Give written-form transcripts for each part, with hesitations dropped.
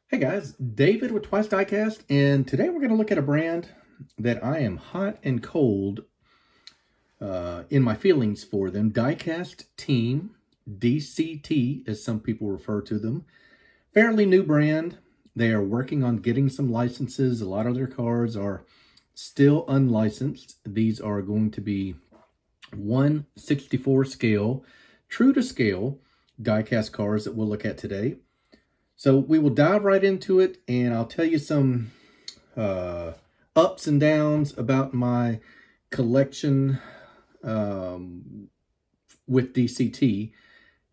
Hey guys, David with Twice DieCast, and today we're going to look at a brand that I am hot and cold in my feelings for them. DieCast Team, DCT as some people refer to them. Fairly new brand. They are working on getting some licenses. A lot of their cars are still unlicensed. These are going to be 1/64 scale, true to scale diecast cars that we'll look at today. So we will dive right into it, and I'll tell you some ups and downs about my collection with DCT,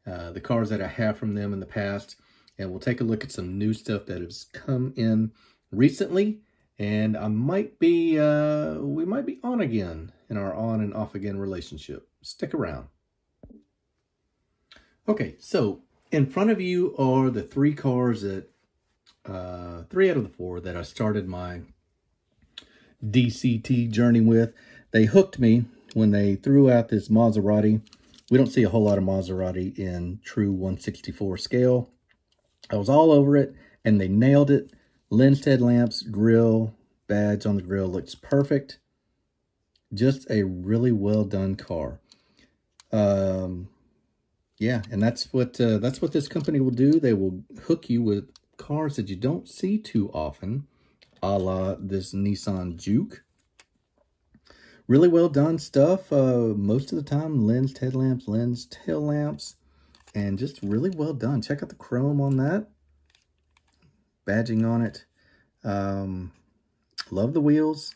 the cars that I have from them in the past, and we'll take a look at some new stuff that has come in recently, and we might be on again in our on and off again relationship. Stick around. Okay, so in front of you are the three cars that, 3 out of the 4 that I started my DCT journey with. They hooked me when they threw out this Maserati. We don't see a whole lot of Maserati in true 1/64 scale. I was all over it, and they nailed it. Lensed headlamps, grill, badge on the grill looks perfect. Just a really well done car. Yeah, and that's what this company will do. They will hook you with cars that you don't see too often, a la this Nissan Juke. Really well done stuff. Most of the time, lensed headlamps, lensed tail lamps, and just really well done. Check out the chrome on that. Badging on it. Love the wheels.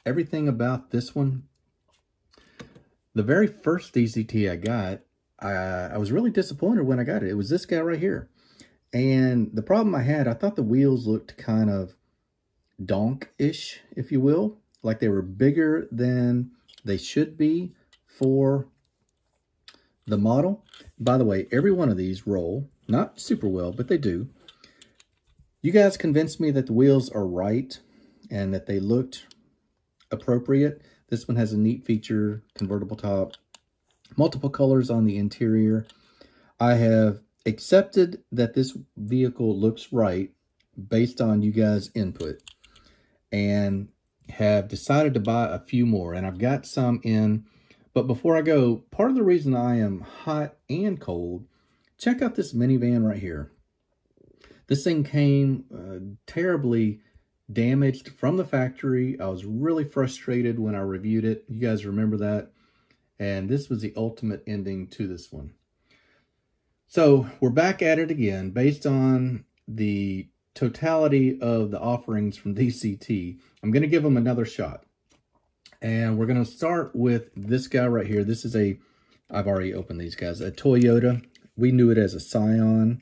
Everything about this one. The very first DCT I got, I was really disappointed when I got it. It was this guy right here. And the problem I had, I thought the wheels looked kind of donk-ish, if you will. Like they were bigger than they should be for the model. By the way, every one of these roll. Not super well, but they do. You guys convinced me that the wheels are right and that they looked appropriate. This one has a neat feature, convertible top. Multiple colors on the interior. I have accepted that this vehicle looks right based on you guys' input and have decided to buy a few more, and I've got some in. But before I go, part of the reason I am hot and cold, check out this minivan right here. This thing came terribly damaged from the factory. I was really frustrated when I reviewed it. You guys remember that? And this was the ultimate ending to this one. So we're back at it again based on the totality of the offerings from DCT. I'm going to give them another shot. And we're going to start with this guy right here. This is I've already opened these guys, a Toyota. We knew it as a Scion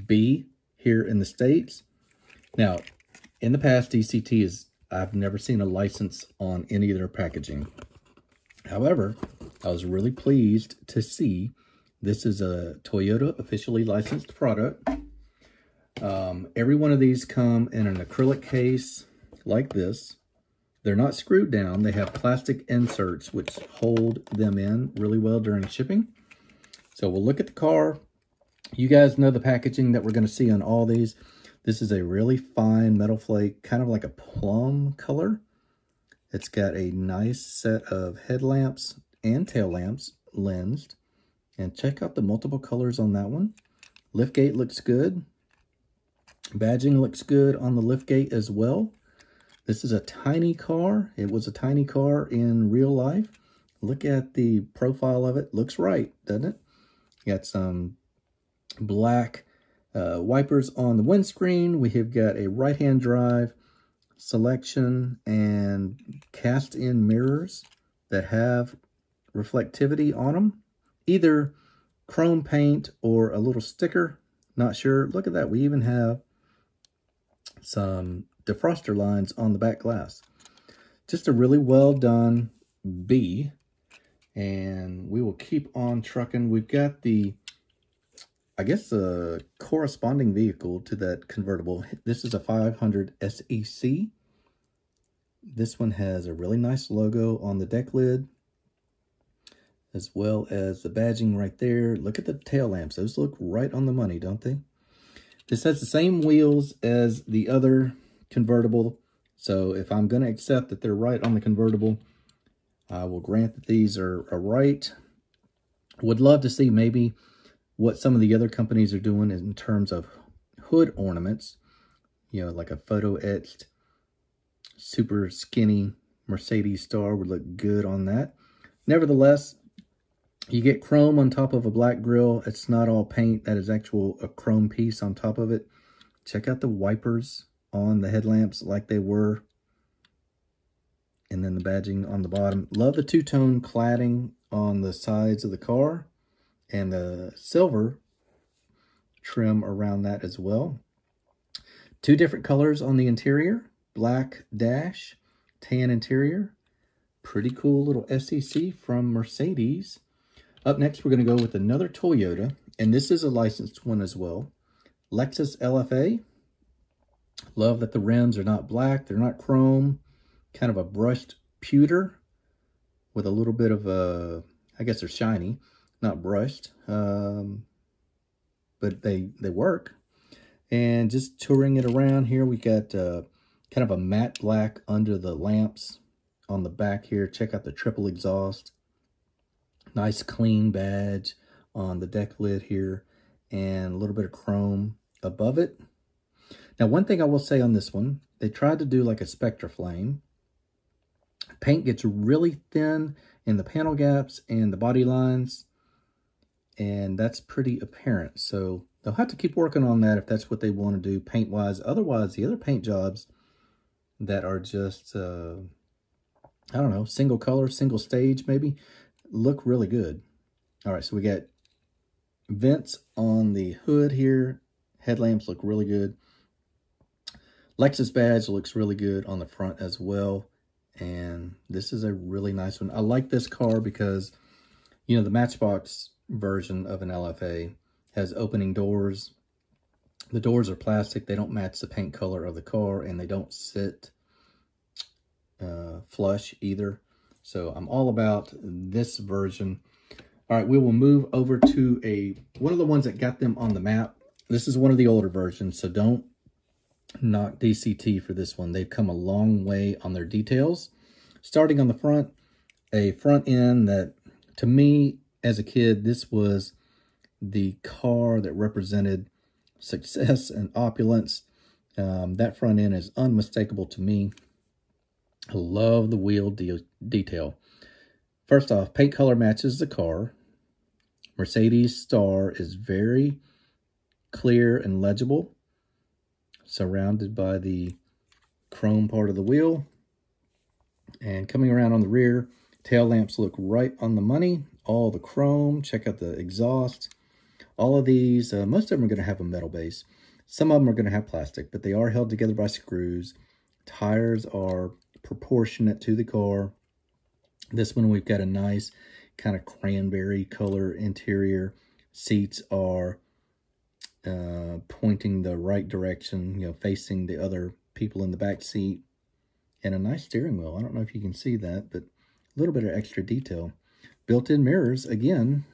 B here in the States. Now, in the past, DCT I've never seen a license on any of their packaging. However, I was really pleased to see this is a Toyota officially licensed product. Every one of these come in an acrylic case like this. They're not screwed down. They have plastic inserts which hold them in really well during shipping. So we'll look at the car. You guys know the packaging that we're going to see on all these. This is a really fine metal flake, kind of like a plum color. It's got a nice set of headlamps and tail lamps, lensed. And check out the multiple colors on that one. Liftgate looks good. Badging looks good on the liftgate as well. This is a tiny car. It was a tiny car in real life. Look at the profile of it. Looks right, doesn't it? Got some black wipers on the windscreen. We have got a right-hand drive selection and cast-in mirrors that have reflectivity on them. Either chrome paint or a little sticker. Not sure. Look at that. We even have some defroster lines on the back glass. Just a really well done B. And we will keep on trucking. We've got the, I guess, the corresponding vehicle to that convertible. This is a 500 SEC. This one has a really nice logo on the deck lid, as well as the badging right there. Look at the tail lamps. Those look right on the money, don't they? This has the same wheels as the other convertible. So if I'm going to accept that they're right on the convertible, I will grant that these are right. Would love to see maybe what some of the other companies are doing in terms of hood ornaments. You know, like a photo etched, super skinny Mercedes star would look good on that. Nevertheless, you get chrome on top of a black grille. It's not all paint. That is a chrome piece on top of it. Check out the wipers on the headlamps like they were. And then the badging on the bottom. Love the two-tone cladding on the sides of the car. And the silver trim around that as well. Two different colors on the interior. Black dash, tan interior. Pretty cool little SEC from Mercedes. Up next, we're going to go with another Toyota, and this is a licensed one as well. Lexus LFA. Love that the rims are not black, they're not chrome. Kind of a brushed pewter with a little bit of a, I guess they're shiny, not brushed, but they work. And just touring it around here, we got kind of a matte black under the lamps on the back here. Check out the triple exhaust. Nice clean badge on the deck lid here, and a little bit of chrome above it. Now, one thing I will say on this one, they tried to do like a Spectra flame. Paint gets really thin in the panel gaps and the body lines, and that's pretty apparent. So they'll have to keep working on that if that's what they want to do paint-wise. Otherwise, the other paint jobs that are just, I don't know, single color, single stage maybe, look really good. All right, so we got vents on the hood here. Headlamps look really good. Lexus badge looks really good on the front as well. And this is a really nice one. I like this car because, you know, the Matchbox version of an LFA has opening doors. The doors are plastic. They don't match the paint color of the car, and they don't sit flush either. So I'm all about this version. All right, we will move over to one of the ones that got them on the map. This is one of the older versions, so don't knock DCT for this one. They've come a long way on their details. Starting on the front, a front end that, to me, as a kid, this was the car that represented success and opulence. That front end is unmistakable to me. I love the wheel detail. First off, paint color matches the car. Mercedes star is very clear and legible, surrounded by the chrome part of the wheel. And coming around on the rear, tail lamps look right on the money. All the chrome, check out the exhaust. All of these, most of them are going to have a metal base. Some of them are going to have plastic, but they are held together by screws. Tires are proportionate to the car. This one, we've got a nice kind of cranberry color interior. Seats are pointing the right direction, you know, facing the other people in the back seat. And a nice steering wheel. I don't know if you can see that, but a little bit of extra detail. Built-in mirrors, again.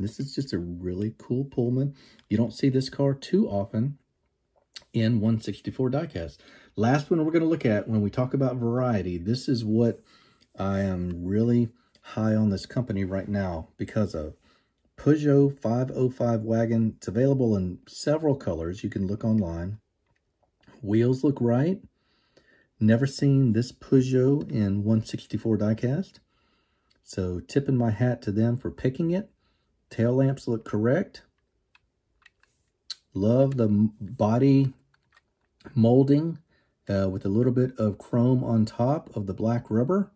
This is just a really cool Pullman. You don't see this car too often in 164 diecast. Last one we're going to look at when we talk about variety. This is what I am really high on this company right now because of. Peugeot 505 wagon. It's available in several colors. You can look online. Wheels look right. Never seen this Peugeot in 164 diecast. So tipping my hat to them for picking it. Tail lamps look correct. Love the body molding with a little bit of chrome on top of the black rubber.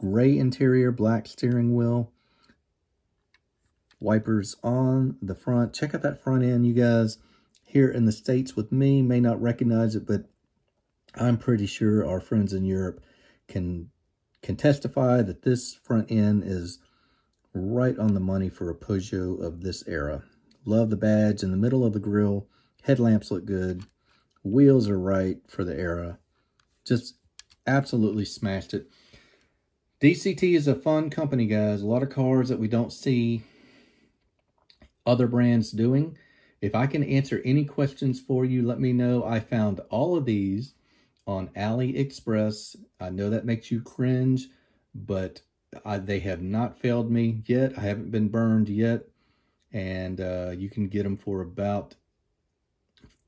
Gray interior, black steering wheel. Wipers on the front. Check out that front end. You guys here in the States with me may not recognize it, but I'm pretty sure our friends in Europe can testify that this front end is right on the money for a Peugeot of this era. Love the badge in the middle of the grille. Headlamps look good. Wheels are right for the era. Just absolutely smashed it. DCT is a fun company, guys. A lot of cars that we don't see other brands doing. If I can answer any questions for you, let me know. I found all of these on AliExpress. I know that makes you cringe, but they have not failed me yet. I haven't been burned yet. And you can get them for about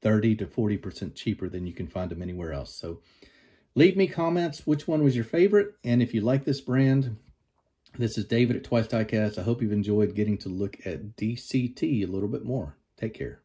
30 to 40% cheaper than you can find them anywhere else. So leave me comments which one was your favorite. And if you like this brand, this is David at Twice DieCast. I hope you've enjoyed getting to look at DCT a little bit more. Take care.